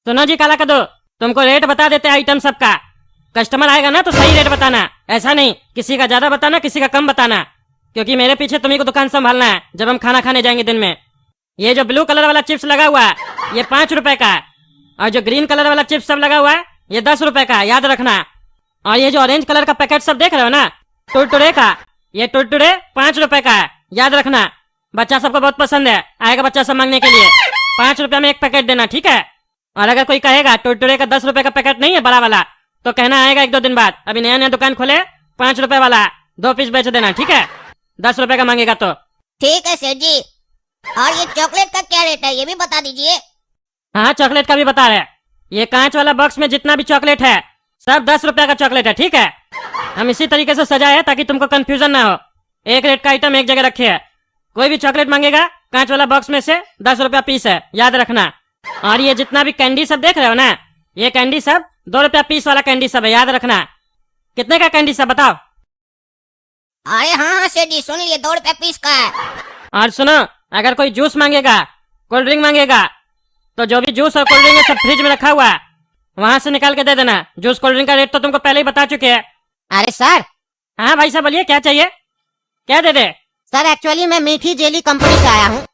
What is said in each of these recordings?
सुनो जी काला कद्दू, तुमको रेट बता देते आइटम सबका। कस्टमर आएगा ना तो सही रेट बताना, ऐसा नहीं किसी का ज्यादा बताना किसी का कम बताना, क्योंकि मेरे पीछे तुम्ही को दुकान संभालना है जब हम खाना खाने जाएंगे दिन में। ये जो ब्लू कलर वाला चिप्स लगा हुआ है ये 5 रुपए का है, और जो ग्रीन कलर वाला चिप्स सब लगा हुआ है ये 10 रुपए का है, याद रखना। और ये जो ऑरेंज कलर का पैकेट सब देख रहे हो ना टुरटुरे का, ये टुरटुरे 5 रुपए का है, याद रखना। बच्चा सबको बहुत पसंद है, आएगा बच्चा सब मांगने के लिए। 5 रुपए में एक पैकेट देना, ठीक है। और अगर कोई कहेगा टुरटुरे का 10 रुपए का पैकेट नहीं है बड़ा वाला, तो कहना आएगा 1-2 दिन बाद, अभी नया नया दुकान खोले 5 रुपए वाला 2 पीस बेच देना, ठीक है। 10 रुपए का मांगेगा तो ठीक है सेठ जी। और ये चॉकलेट का क्या रेट है ये भी बता दीजिए। हाँ चॉकलेट का भी बता रहे। ये कांच वाला बॉक्स में जितना भी चॉकलेट है सब 10 रुपए का चॉकलेट है, ठीक है। हम इसी तरीके से सजाए है ताकि तुमको कंफ्यूजन ना हो, एक रेट का आइटम एक जगह रखे है। कोई भी चॉकलेट मांगेगा कांच वाला बॉक्स में से 10 रुपया पीस है, याद रखना। और ये जितना भी कैंडी सब देख रहे हो ना, ये कैंडी सब 2 रुपया पीस वाला कैंडी सब है, याद रखना। कितने का कैंडी सब बताओ। अरे हाँ सेठ जी सुन लिए 2 रुपए पीस का है। और सुनो, अगर कोई जूस मांगेगा कोल्ड ड्रिंक मांगेगा तो जो भी जूस और कोल्ड ड्रिंक है सब फ्रिज में रखा हुआ है, वहां से निकाल के दे देना। जूस कोल्ड ड्रिंक का रेट तो तुमको पहले ही बता चुके हैं। अरे सर। हाँ भाई साहब बोलिए क्या चाहिए, क्या दे दे। सर एक्चुअली मैं मीठी जेली कंपनी से आया हूँ।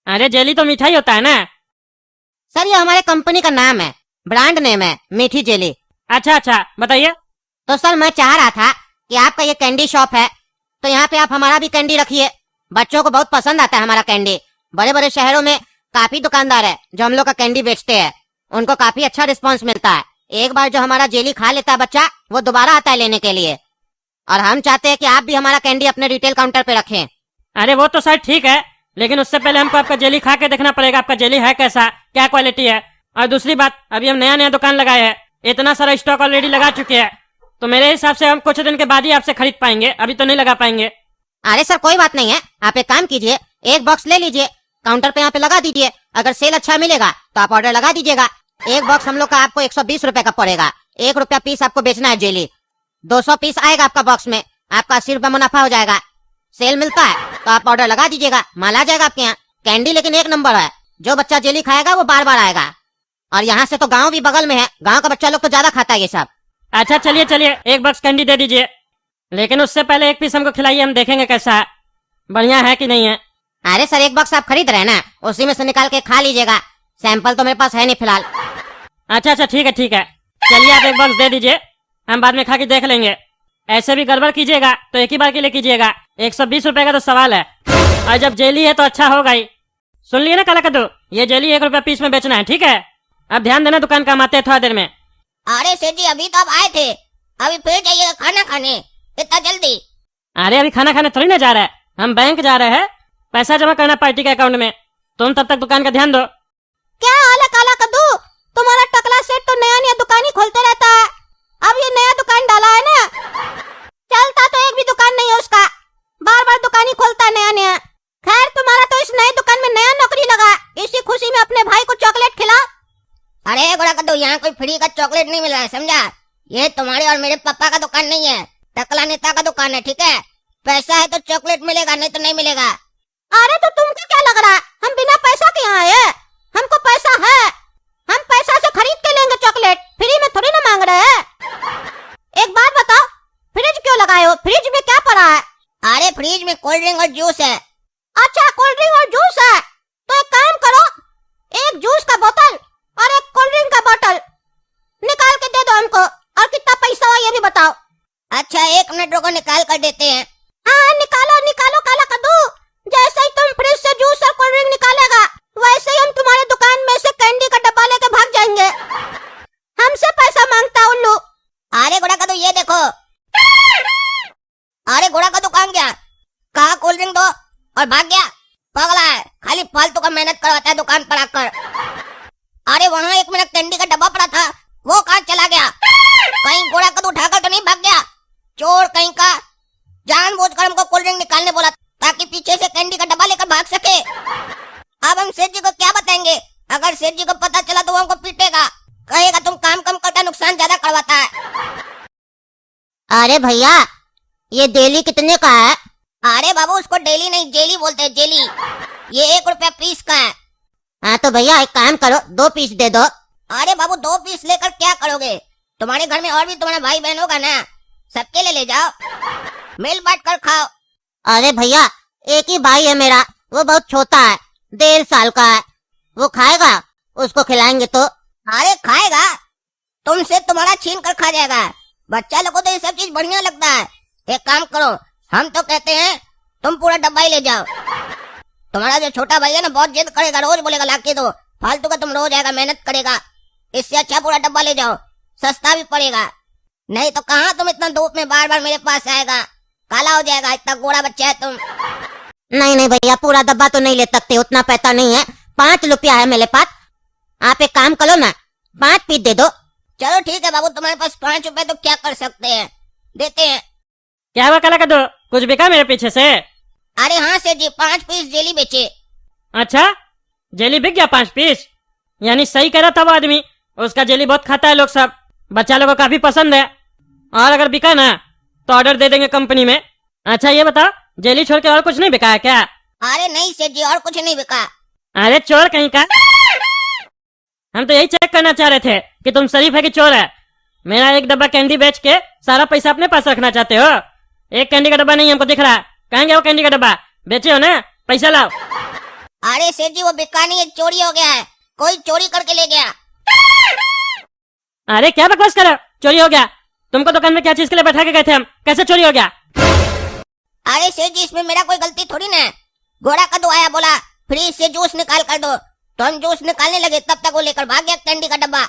अरे जेली तो मिठाई होता है ना। सर ये हमारे कंपनी का नाम है, ब्रांड नेम है मीठी जेली। अच्छा बताइए। तो सर मैं चाह रहा था कि आपका ये कैंडी शॉप है तो यहाँ पे आप हमारा भी कैंडी रखिए। बच्चों को बहुत पसंद आता है हमारा कैंडी। बड़े बड़े शहरों में काफी दुकानदार है जो हम लोग का कैंडी बेचते हैं, उनको काफी अच्छा रिस्पॉन्स मिलता है। एक बार जो हमारा जेली खा लेता है बच्चा, वो दोबारा आता है लेने के लिए। और हम चाहते हैं कि आप भी हमारा कैंडी अपने रिटेल काउंटर पे रखें। अरे वो तो सर ठीक है, लेकिन उससे पहले हमको आपका जेली खा के देखना पड़ेगा, आपका जेली है कैसा, क्या क्वालिटी है। और दूसरी बात, अभी हम नया दुकान लगाए हैं, इतना सारा स्टॉक ऑलरेडी लगा चुके हैं, तो मेरे हिसाब से हम कुछ दिन के बाद ही आपसे खरीद पाएंगे, अभी तो नहीं लगा पाएंगे। अरे सर कोई बात नहीं है, आप एक काम कीजिए, एक बॉक्स ले लीजिए, काउंटर पे यहाँ पे लगा दीजिए। अगर सेल अच्छा मिलेगा तो आप ऑर्डर लगा दीजिएगा। एक बॉक्स हम लोग का आपको 120 रुपए का पड़ेगा। 1 रुपया पीस आपको बेचना है जेली। 200 पीस आएगा आपका बॉक्स में, आपका 80 रुपया मुनाफा हो जाएगा। सेल मिलता है तो आप ऑर्डर लगा दीजिएगा, माल आ जाएगा आपके यहाँ। कैंडी लेकिन 1 नंबर है, जो बच्चा जेली खाएगा वो बार बार आएगा। और यहाँ से तो गाँव भी बगल में है, गाँव का बच्चा लोग तो ज्यादा खाता है ये सब। अच्छा चलिए 1 बॉक्स कैंडी दे दीजिए, लेकिन उससे पहले 1 पीस हमको खिलाइए, हम देखेंगे कैसा है, बढ़िया है कि नहीं है। अरे सर 1 बॉक्स आप खरीद रहे हैं ना, उसी में से निकाल के खा लीजिएगा। सैंपल तो मेरे पास है नहीं फिलहाल। अच्छा ठीक है, चलिए आप 1 बॉक्स दे दीजिए, हम बाद में खा के देख लेंगे। ऐसे भी गड़बड़ कीजिएगा तो एक ही बार के लिए कीजिएगा, 120 रुपए का तो सवाल है। और जब जेली है तो अच्छा होगा ही। सुन लिए ना काला कद्दू, ये जेली 1 रुपया पीस में बेचना है, ठीक है। अब ध्यान देना, दुकान काम आते हैं थोड़ा देर में। अरे सेठ जी अभी तो आप आए थे, अभी फिर जाइएगा खाना खाने इतना जल्दी। अरे अभी खाना खाने थोड़ी ना जा रहा है, हम बैंक जा रहे हैं पैसा जमा करना पार्टी के अकाउंट में। तुम तब तक दुकान का ध्यान दो। क्या हाल है काला कद्दू, तुम्हारा टकला सेठ तो नया दुकान ही खोलते रहता है। अब ये नया दुकान डाला है ना, चलता तो एक भी दुकान नहीं है उसका, बार बार दुकान ही खोलता है नया। खैर तुम्हारा तो इस नए दुकान में नया नौकरी लगा, इसी खुशी में अपने भाई को चॉकलेट खिला। अरे गोरा कद्दू, यहाँ कोई फ्री का चॉकलेट नहीं मिल रहा है, समझा। ये तुम्हारे और मेरे पापा का दुकान नहीं है, टकला नेता का दुकान है, ठीक है। पैसा है तो चॉकलेट मिलेगा, नहीं तो नहीं मिलेगा। अरे तो तुमको क्या लग रहा है हम बिना पैसा के यहाँ आए? हमको पैसा है, हम पैसा से खरीद के लेंगे चॉकलेट, फ्री में थोड़ी ना मांग रहे हैं। एक बात बताओ, फ्रिज क्यों लगाए हो? फ्रिज में क्या पड़ा है? अरे फ्रिज में कोल्ड ड्रिंक और जूस है। अच्छा कोल्ड ड्रिंक और जूस है, तो एक काम करो, एक जूस का बोतल और एक कोल्ड ड्रिंक का बोतल निकाल के दे दो हमको। और कितना पैसा हुआ ये भी बताओ। अच्छा 1 मिनट रुको, निकाल कर देते हैं। हाँ निकालो काला कद्दू। जैसे ही तुम फ्रिज से जूस और कोल्ड ड्रिंक निकालेगा, वैसे ही हम तुम्हारे दुकान में से कैंडी का डब्बा लेके भाग जाएंगे। हमसे पैसा मांगता उल्लू। अरे गोरा कद्दू ये देखो। अरे गोरा कद्दू काम गया, कहा कोल्ड ड्रिंक दो और भाग गया। पगला है, खाली फालतू का मेहनत करवाता है दुकान पर आकर। अरे वहाँ 1 मिनट कैंडी का डब्बा पड़ा था, वो कहाँ चला गया? कहीं गोरा कद्दू उठाकर तो नहीं भाग गया? चोर कहीं का, जानबूझकर हमको कोल्ड ड्रिंक निकालने बोला ताकि पीछे से कैंडी का डब्बा लेकर भाग सके। अब हम सेठ जी को क्या बताएंगे? अगर सेठ जी को पता चला तो वो हमको पीटेगा, कहेगा तुम काम कम करता, नुकसान ज्यादा करवाता है। अरे भैया ये डेली कितने का है? अरे बाबू उसको डेली नहीं जेली बोलते हैं, जेली। ये 1 रुपया पीस का है। हाँ तो भैया एक काम करो, 2 पीस दे दो। अरे बाबू 2 पीस लेकर क्या करोगे? तुम्हारे घर में और भी तुम्हारा भाई बहन होगा ना, सबके लिए ले जाओ, मिल बांट कर खाओ। अरे भैया, एक ही भाई है मेरा, वो बहुत छोटा है, 1.5 साल का है, वो खाएगा, उसको खिलाएंगे तो। अरे खाएगा, तुमसे तुम्हारा छीन कर खा जाएगा। बच्चा लोगों को तो ये सब चीज बढ़िया लगता है। एक काम करो, हम तो कहते हैं तुम पूरा डब्बा ही ले जाओ। तुम्हारा जो छोटा भाई है ना, बहुत जिद करेगा, रोज बोलेगा लाके दो, फालतू का तुम रोज आएगा, मेहनत करेगा। इससे अच्छा पूरा डब्बा ले जाओ, सस्ता भी पड़ेगा। नहीं तो कहाँ तुम इतना धूप में बार बार मेरे पास आएगा, काला हो जाएगा, इतना गोरा बच्चा है तुम। नहीं नहीं भैया, पूरा डब्बा तो नहीं ले सकते, उतना पैसा नहीं है, 5 रुपया है मेरे पास। आप एक काम करो ना, 5 पीस दे दो। चलो ठीक है बाबू, तुम्हारे पास 5 रुपए तो क्या कर सकते हैं, देते हैं। क्या हुआ काला कद्दू, कुछ बिका मेरे पीछे से? अरे हाँ सेठ जी, 5 पीस जेली बेचे। अच्छा, जेली बिक गया 5 पीस? यानी सही कह रहा था वो आदमी, उसका जेली बहुत खाता है लोग सब, बच्चा लोगों को काफी पसंद है। और अगर बिका ना तो ऑर्डर दे देंगे कंपनी में। अच्छा ये बताओ, जेली छोड़ के और कुछ नहीं बिका है क्या? अरे नहीं सेठ जी, और कुछ नहीं बिका। अरे चोर कहीं का, हम तो यही चेक करना चाह रहे थे कि तुम शरीफ है कि चोर है। मेरा एक डब्बा कैंडी बेच के सारा पैसा अपने पास रखना चाहते हो? एक कैंडी का डब्बा नहीं हमको दिख रहा, कहाँ गया वो कैंडी का डब्बा? बेचे हो ना, पैसा लाओ। अरे सेठ जी वो बिका नहीं है, चोरी हो गया है, कोई चोरी करके ले गया। अरे क्या बकवास कर रहे हो, चोरी हो गया? तुमको दुकान में क्या चीज के लिए बैठा के गए थे हम, कैसे चोरी हो गया? अरे सेठ जी इसमें मेरा कोई गलती थोड़ी ना है। घोड़ा कद्दू आया, बोला फ्रिज से जूस निकाल कर दो, तो हम जूस निकालने लगे, तब तक वो लेकर भाग गया कैंडी का डब्बा।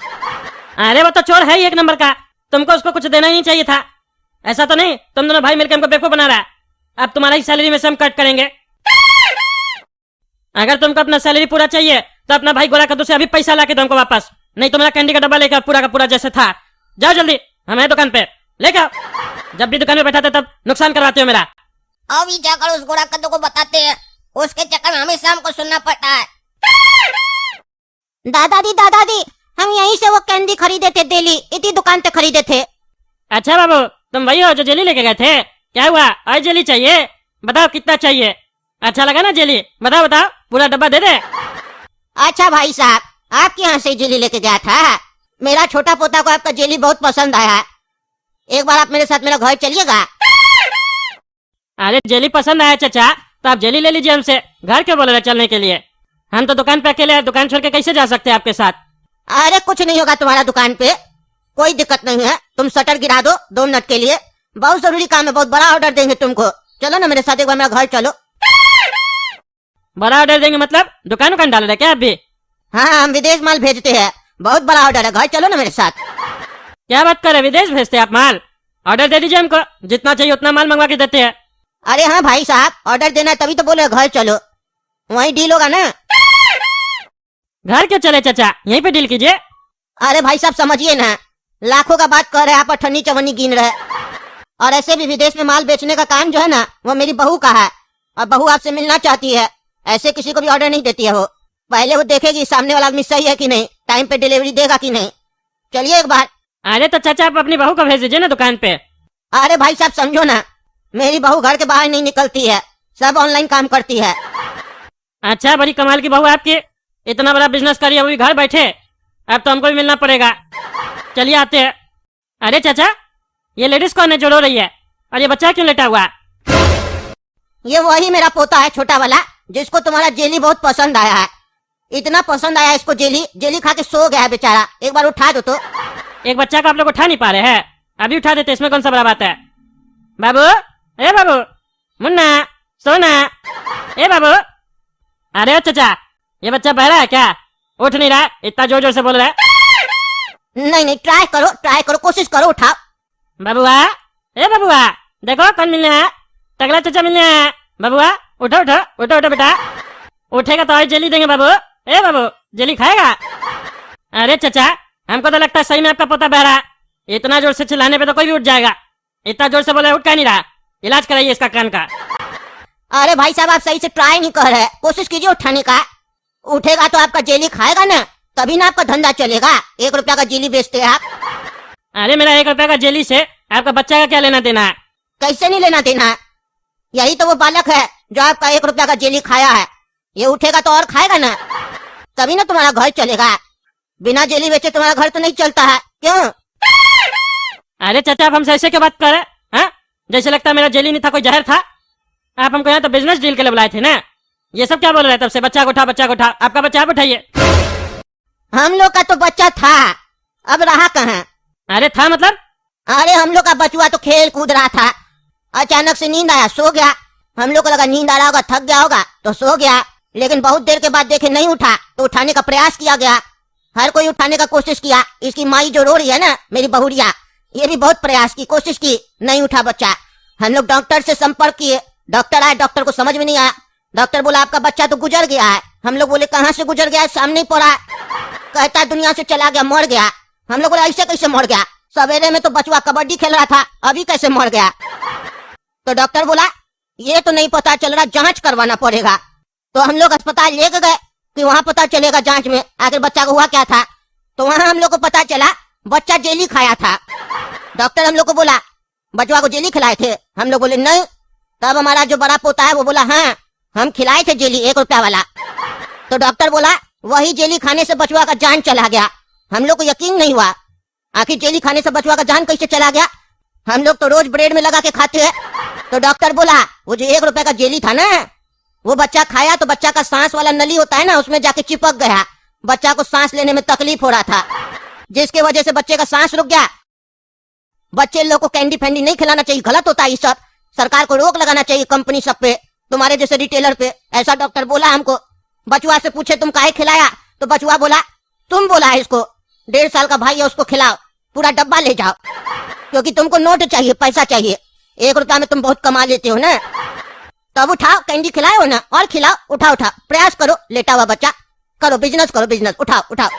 अरे वो तो चोर है ही एक नंबर का, तुमको उसको कुछ देना ही नहीं चाहिए था। ऐसा तो नहीं तुम दोनों भाई मिलकर हमको बेवकूफ बना रहा है? अब तुम्हारा ही सैलरी में से हम कट करेंगे। अगर तुमको अपना सैलरी पूरा चाहिए तो अपना भाई गोरा कद्दू से अभी पैसा ला के दो हमको वापस, नहीं तो मेरा कैंडी का डब्बा लेकर पूरा का पूरा जैसे था। जाओ जल्दी, हमारे दुकान पे लेके आओ। जब भी दुकान में बैठाते तब नुकसान करवाते हो मेरा। अभी जाकर उस घोड़ा कद्दू को बताते हैं, उसके चक्कर में हमें शाम को सुनना पड़ता है। दादाजी, हम यहीं से वो कैंडी खरीदे थे, डेली इसी दुकान से खरीदे थे। अच्छा बाबू, तुम वही हो जो जेली लेके गए थे? क्या हुआ, और जेली चाहिए? बताओ कितना चाहिए? अच्छा लगा ना जेली? बताओ बताओ, पूरा डब्बा दे दे। अच्छा भाई साहब, आपके यहाँ से जेली लेके गया था, मेरा छोटा पोता को आपका जेली बहुत पसंद आया है, एक बार आप मेरे साथ मेरा घर चलिएगा। अरे जेली पसंद आया चाचा, तो आप जेली ले लीजिए हमसे, घर क्यों बोल रहे चलने के लिए? हम तो दुकान पे अकेले हैं, दुकान छोड़ के कैसे जा सकते हैं आपके साथ? अरे कुछ नहीं होगा तुम्हारा दुकान पे, कोई दिक्कत नहीं है, तुम शटर गिरा दो 2 मिनट के लिए, बहुत जरूरी काम है, बहुत बड़ा ऑर्डर देंगे तुमको। चलो ना मेरे साथ एक बार मेरा घर चलो। बड़ा ऑर्डर देंगे मतलब दुकान उकान डाल रहे क्या आप भी? हाँ हम विदेश माल भेजते हैं, बहुत बड़ा ऑर्डर है, घर चलो ना मेरे साथ। क्या बात कर रहे, विदेश भेजते हैं आप माल? ऑर्डर दे दीजिए हमको, जितना चाहिए उतना माल मंगवा के देते हैं। अरे हाँ भाई साहब, ऑर्डर देना है तभी तो बोले घर चलो, वही डील होगा ना। घर क्यों चले चाचा, यहीं पे डील कीजिए। अरे भाई साहब समझिए ना, लाखों का बात कर रहे हैं, आप अठन्नी चवन्नी गिन रहे, और ऐसे भी विदेश में माल बेचने का काम जो है ना, वो मेरी बहू का है, और बहू आपसे मिलना चाहती है, ऐसे किसी को भी ऑर्डर नहीं देती है वो, पहले वो देखेगी सामने वाला आदमी सही है कि नहीं, टाइम पे डिलीवरी देगा कि नहीं। चलिए एक बार। अरे तो चाचा आप अपनी बहू को भेज दीजिए ना दुकान पे। अरे भाई साहब समझो ना, मेरी बहू घर के बाहर नहीं निकलती है, सब ऑनलाइन काम करती है। अच्छा, बड़ी कमाल की बहू है आपकी, इतना बड़ा बिजनेस करिए वो भी घर बैठे, अब तो हमको भी मिलना पड़ेगा। चलिए आते हैं। अरे चाचा, ये लेडीज कौन है जो रो रही है, और ये बच्चा क्यों लेटा हुआ? ये वही मेरा पोता है छोटा वाला, जिसको तुम्हारा जेली बहुत पसंद आया है, इतना पसंद आया इसको जेली, जेली खा के सो गया है बेचारा, एक बार उठा दो तो। एक बच्चा को आप लोग उठा नहीं पा रहे हैं, अभी उठा देते, इसमें कौन सा बड़ा बात है। बाबू, ए बाबू, मुन्ना, सोना, ए बाबू। अरे ओ चाचा, ये बच्चा बहरा है क्या, उठ नहीं रहा, इतना जोर जोर से बोल रहा है। नहीं नहीं, ट्राई करो, कोशिश करो, उठाओ। बबुआ, ए बबुआ, देखो कौन मिलने है, टकला चाचा मिलने है। बबुआ उठो उठो उठो उठो बेटा, उठेगा तो और जेली देंगे बाबू। ए बाबू, जेली खाएगा? अरे चाचा, हमको तो लगता है सही में आपका पोता बहरा है, इतना जोर से चिल्लाने पे तो कोई भी उठ जाएगा, इतना जोर से बोला उठ क्या नहीं रहा, इलाज कराइए इसका कान का। अरे भाई साहब आप सही से ट्राई नहीं कर रहे, कोशिश कीजिए उठाने का, उठेगा तो आपका जेली खाएगा ना, तभी ना आपका धंधा चलेगा। 1 रुपया का जेली बेचते हैं आप। अरे मेरा 1 रुपया का जेली से आपका बच्चा का क्या लेना देना है? कैसे नहीं लेना देना, यही तो वो बालक है जो आपका 1 रुपया का जेली खाया है, ये उठेगा तो और खाएगा ना, तभी ना तुम्हारा घर चलेगा। बिना जेली बेचे तुम्हारा घर तो नहीं चलता है, क्यों? अरे चाचा, आप हमसे ऐसे क्यों बात कर रहे हैं? जैसे लगता है मेरा जेली नहीं था, कोई जहर था। आप हमको यहाँ तो बिजनेस डील के लिए बुलाए थे ना। ये सब क्या बोल रहे हैं तब से? बच्चा को उठा, बच्चा को उठा। आपका बच्चा आप उठाइए। हम लोग का तो बच्चा था, अब रहा कहाँ? अरे था मतलब? अरे हम लोग का बचुआ तो खेल कूद रहा था, अचानक से नींद आया, सो गया। हम लोग को लगा नींद आ रहा होगा, थक गया होगा तो सो गया। लेकिन बहुत देर के बाद देखे नहीं उठा तो उठाने का प्रयास किया गया। हर कोई उठाने का कोशिश किया। इसकी माई जो रो रही है ना, मेरी बहुरिया, ये भी बहुत प्रयास की, कोशिश की, नहीं उठा बच्चा। हम लोग डॉक्टर से संपर्क किए, डॉक्टर आए, डॉक्टर को समझ में नहीं आया। डॉक्टर बोला आपका बच्चा तो गुजर गया है। हम लोग बोले कहाँ से गुजर गया है, सामने ही पड़ा है। कहता है दुनिया से चला गया, मर गया। हम लोग बोले ऐसे कैसे मर गया? सवेरे में तो बचवा कबड्डी खेल रहा था, अभी कैसे मर गया? तो डॉक्टर बोला ये तो नहीं पता चल रहा, जांच करवाना पड़ेगा। तो हम लोग अस्पताल लेके गए कि वहाँ पता चलेगा जांच में आखिर बच्चा को हुआ क्या था। तो वहाँ हम लोग को पता चला बच्चा जेली खाया था। डॉक्टर हम लोग को बोला बचवा को जेली खिलाए थे। हम लोग बोले नहीं। तब हमारा जो बड़ा पोता है वो बोला हाँ हम खिलाए थे जेली, 1 रुपया वाला। तो डॉक्टर बोला वही जेली खाने से बचवा का जान चला गया। हम लोग को यकीन नहीं हुआ, आखिर जेली खाने से बचवा का जान कैसे चला गया? हम लोग तो रोज ब्रेड में लगा के खाते हैं। तो डॉक्टर बोला वो जो 1 रुपए का जेली था ना, वो बच्चा खाया तो बच्चा का सांस वाला नली होता है ना, उसमें जाके चिपक गया। बच्चा को सांस लेने में तकलीफ हो रहा था, जिसके वजह से बच्चे का सांस रुक गया। बच्चे लोग को कैंडी फैंडी नहीं खिलाना चाहिए, गलत होता है ये सब। सरकार को रोक लगाना चाहिए कंपनी सब पे, तुम्हारे जैसे रिटेलर पे। ऐसा डॉक्टर बोला हमको। बचुआ से पूछे तुम काहे खिलाया? तो बचुआ बोला तुम बोला है इसको, 1.5 साल का भाई है, उसको खिलाओ, पूरा डब्बा ले जाओ, क्योंकि तुमको नोट चाहिए, पैसा चाहिए। 1 रुपया में तुम बहुत कमा लेते हो ना। तब उठाओ, कैंडी खिलाओ ना, और खिलाओ, उठाओ उठाओ, प्रयास करो, लेटा हुआ बच्चा, करो बिजनेस, करो बिजनेस, उठाओ उठाओ,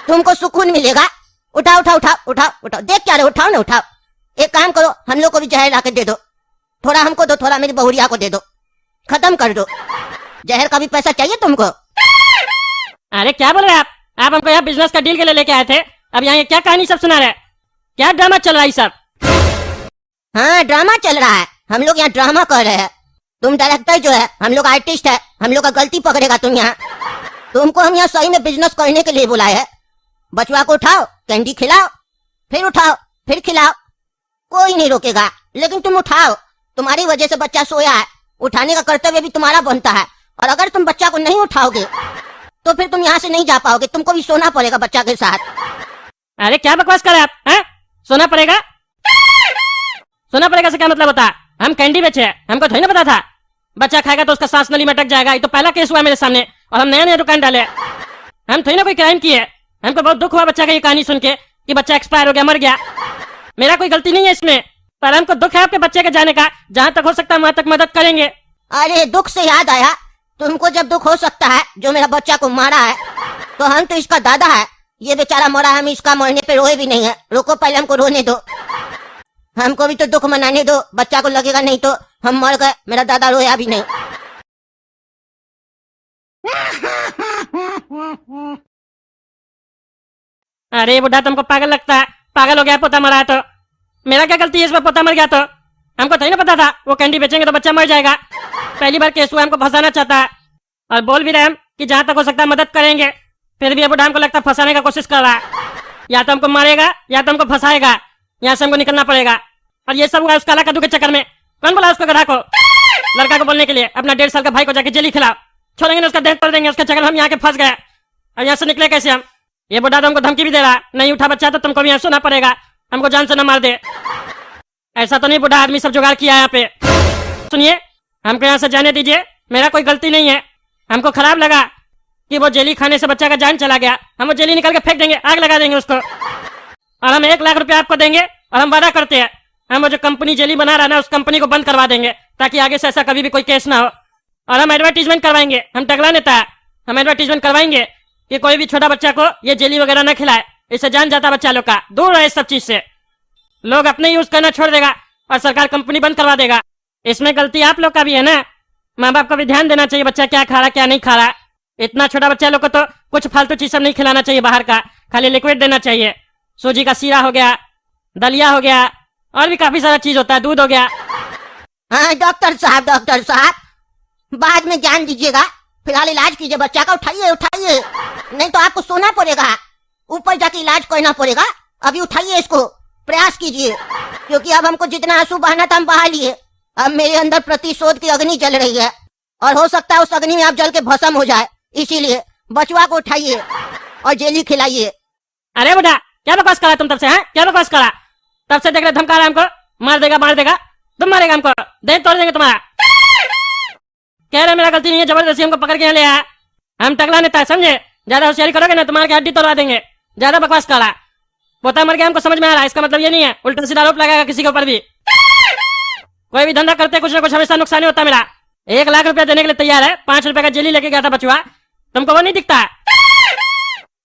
तुमको सुकून मिलेगा। उठाओ उठाओ उठाओ उठाओ उठाओ, देख क्या रहे, उठाओ ना, उठाओ। एक काम करो, हम लोग को भी जहर ला के दे दो, थोड़ा हमको दो, थोड़ा मेरी बहुरिया को दे दो, खत्म कर दो। जहर का भी पैसा चाहिए तुमको? अरे क्या बोल रहे हैं आप हमको यहाँ बिजनेस का डील के लिए लेके आए थे, अब यहाँ ये क्या कहानी सब सुना रहे हैं? क्या ड्रामा चल रहा है सब? हाँ ड्रामा चल रहा है, हम लोग यहाँ ड्रामा कर रहे हैं। तुम डायरेक्टर जो है, हम लोग आर्टिस्ट है, हम लोग का गलती पकड़ेगा तुम यहाँ। तुमको हम यहाँ सही में बिजनेस करने के लिए बुलाए है। बचवा को उठाओ, कैंडी खिलाओ, फिर उठाओ, फिर खिलाओ, कोई नहीं रोकेगा, लेकिन तुम उठाओ। तुम्हारी वजह से बच्चा सोया है, उठाने का कर्तव्य भी तुम्हारा बनता है। और अगर तुम बच्चा को नहीं उठाओगे तो फिर तुम यहाँ से नहीं जा पाओगे, तुमको भी सोना पड़ेगा बच्चा के साथ। अरे क्या बकवास कर रहे हैं आप? हैं? सोना पड़ेगा? सोना पड़ेगा से क्या मतलब होता है? हम कैंडी बेचे हैं, हमको थोड़ी ना पता था बच्चा खाएगा तो उसका सांस नली में अटक जाएगा। ये तो पहला केस हुआ मेरे सामने, और हम नया नया दुकान डाले। हम थोड़ी ना कोई क्राइम किए। हमको बहुत दुख हुआ बच्चा का ये कहानी सुन के कि बच्चा एक्सपायर हो गया, मर गया। मेरा कोई गलती नहीं है इसमें, पर हमको दुख है आपके बच्चे के जाने का। जहाँ तक हो सकता है वहां तक मदद करेंगे। अरे दुख से याद आया, तुमको जब दुख हो सकता है जो मेरा बच्चा को मारा है, तो हम तो इसका दादा है, ये बेचारा मरा, हम इसका मरने पे रोए भी नहीं है। रुको पहले हमको रोने दो, हमको भी तो दुख मनाने दो। बच्चा को लगेगा नहीं तो हम मर गए, मेरा दादा रोया भी नहीं। अरे बुढ़ा तुमको पागल लगता है? पागल हो गया, पोता मरा है तो? मेरा क्या गलती है इसमें? पोता मर गया तो हमको थोड़ी ना पता था वो कैंडी बेचेंगे तो बच्चा मर जाएगा। पहली बार केस हुआ, हमको फंसाना चाहता है, और बोल भी रहे हम कि जहाँ तक हो सकता है मदद करेंगे। फिर भी ये बुढ़ा हमको लगता है फंसाने का कोशिश कर रहा है। या तो हमको मारेगा या तो हमको फंसाएगा, यहाँ से हमको निकलना पड़ेगा। और ये सब हुआ उस काला कद्दू के चक्कर में। कौन बोला उसको गधा को, लड़का को बोलने के लिए अपना 1.5 साल का भाई को जाके जेली खिलाओ, छोड़ेंगे ना उसका देह तोड़ देंगे। उसके चक्कर में हम यहाँ के फंस गए, और यहाँ से निकले कैसे हम? ये बुढ़ा तो हमको धमकी भी दे रहा है, नहीं उठा बच्चा तो तुमको भी यहाँ सोना पड़ेगा, हमको जान से न मार दे। ऐसा तो नहीं बुढ़ा आदमी सब जुगाड़ किया है यहाँ पे। सुनिए, हमको यहाँ से जाने दीजिए, मेरा कोई गलती नहीं है। हमको खराब लगा कि वो जेली खाने से बच्चा का जान चला गया। हम वो जेली निकाल के फेंक देंगे, आग लगा देंगे उसको, और हम 1 लाख रुपया आपको देंगे। और हम वादा करते हैं हम वो जो कंपनी जेली बना रहा है ना, उस कंपनी को बंद करवा देंगे, ताकि आगे से ऐसा कभी भी कोई केस ना हो। और हम एडवर्टीजमेंट करवाएंगे, हम टगला नेता है, हम एडवर्टीजमेंट करवाएंगे कि कोई भी छोटा बच्चा को ये जेली वगैरह न खिलाए, इससे जान जाता बच्चा लोग का। दूर रहे इस सब चीज से, लोग अपने यूज करना छोड़ देगा और सरकार कंपनी बंद करवा देगा। इसमें गलती आप लोग का भी है ना, माँ बाप को भी ध्यान देना चाहिए बच्चा क्या खा रहा क्या नहीं खा रहा। इतना छोटा बच्चा लोग को तो कुछ फालतू चीज सब नहीं खिलाना चाहिए बाहर का, खाली लिक्विड देना चाहिए। सूजी का सीरा हो गया, दलिया हो गया, और भी काफी सारा चीज होता है, दूध हो गया। हाँ डॉक्टर साहब बाद में जान दीजिएगा, फिलहाल इलाज कीजिए बच्चा का। उठाइए उठाइए, नहीं तो आपको सोना पड़ेगा। ऊपर जाके इलाज करना पड़ेगा। अभी उठाइए इसको, प्रयास कीजिए, क्योंकि अब हमको जितना आंसू बहाना था हम बहा लिए। अब मेरे अंदर प्रतिशोध की अग्नि जल रही है और हो सकता है उस अग्नि में आप जल के भस्म हो जाए। इसीलिए बचवा को उठाइए और जेली खिलाइए। अरे बेटा, क्या बकवास करा तुम तब से? हैं, क्या बकवास करा? तब से देख रहे धमका रहा है हमको, मार देगा मार देगा। तुम मारेगा हमको, देख तोड़ देंगे तुम्हारा। कह रहे मेरा गलती नहीं है, जबरदस्ती हमको पकड़ के यहाँ ले आया। हम टकला नेता है, समझे? ज्यादा होशियारी करोगे ना तुम्हारे हड्डी तोड़वा देंगे। ज्यादा बकवास करा। पोता मर गया हमको समझ में आ रहा है, इसका मतलब ये नहीं है उल्टा सीधा आरोप लगाएगा किसी के ऊपर भी। कोई भी धंधा करते कुछ ना कुछ हमेशा नुकसान ही होता। मेरा 1 लाख रुपया देने के लिए तैयार है, 5 रुपए का जेली लेके गया था बचवा। तुमको वो नहीं दिखता है?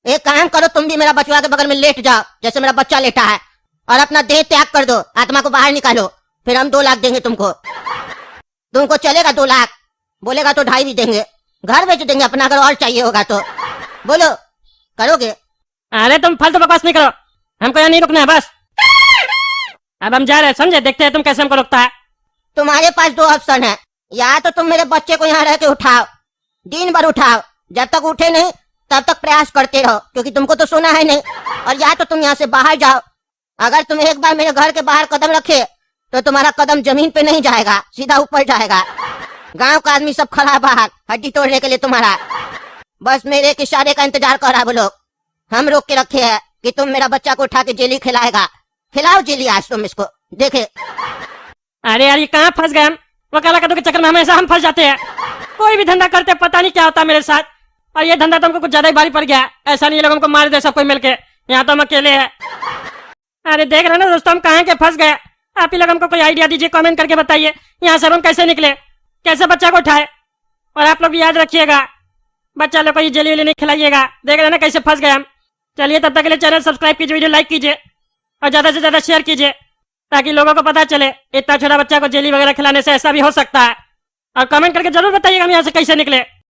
एक काम करो, तुम भी मेरा बचवा के बगल में लेट जाओ जैसे मेरा बच्चा लेटा है, और अपना देह त्याग कर दो, आत्मा को बाहर निकालो। फिर हम 2 लाख देंगे तुमको। तुमको चलेगा 2 लाख? बोलेगा तो 2.5 भी देंगे। घर बेच देंगे अपना, अगर और चाहिए होगा तो। बोलो, करोगे? अरे तुम फालतू बकवास नहीं करो, हमको यहाँ नहीं रुकना है बस। अब हम जा रहे हैं, समझे? देखते हैं तुम कैसे हमको रोकता है। तुम्हारे पास 2 ऑप्शन है, या तो तुम मेरे बच्चे को यहाँ रह के उठाओ, दिन भर उठाओ, जब तक उठे नहीं तब तक प्रयास करते रहो, क्योंकि तुमको तो सुना है नहीं। और या तो तुम यहाँ से बाहर जाओ। अगर तुम एक बार मेरे घर के बाहर कदम रखे तो तुम्हारा कदम जमीन पे नहीं जाएगा, सीधा ऊपर जाएगा। गांव का आदमी सब खड़ा बाहर हड्डी तोड़ने के लिए तुम्हारा। बस मेरे एक इशारे का इंतजार कर रहा है वो लोग। हम रोक के रखे हैं कि तुम मेरा बच्चा को उठा के जेली खिलाएगा। खिलाओ जेली आज तुम इसको, देखे। अरे यार, ये कहाँ फंस गए हम? वकाला के चक्कर में हमेशा हम फंस जाते हैं। कोई भी धंधा करते पता नहीं क्या होता मेरे साथ, और ये धंधा तो हमको कुछ ज्यादा ही भारी पड़ गया। ऐसा नहीं ये लोग हमको मार दे सब कोई मिलके, यहाँ तो हम अकेले हैं। अरे देख रहे ना दोस्तों, हम कहाँ के फंस गए। आप ही लोग हमको कोई आइडिया दीजिए, कमेंट करके बताइए यहाँ से हम कैसे निकले, कैसे बच्चा को उठाए। और आप लोग भी याद रखिएगा, बच्चा लोग को ये जेली वेली नहीं खिलाइएगा। देख रहे ना कैसे फंस गए हम। चलिए, तब तक के लिए चैनल सब्सक्राइब कीजिए, वीडियो लाइक कीजिए और ज्यादा से ज्यादा शेयर कीजिए, ताकि लोगों को पता चले इतना छोटा बच्चा को जेली वगैरह खिलाने से ऐसा भी हो सकता है। और कमेंट करके जरूर बताइएगा हम यहाँ से कैसे निकले।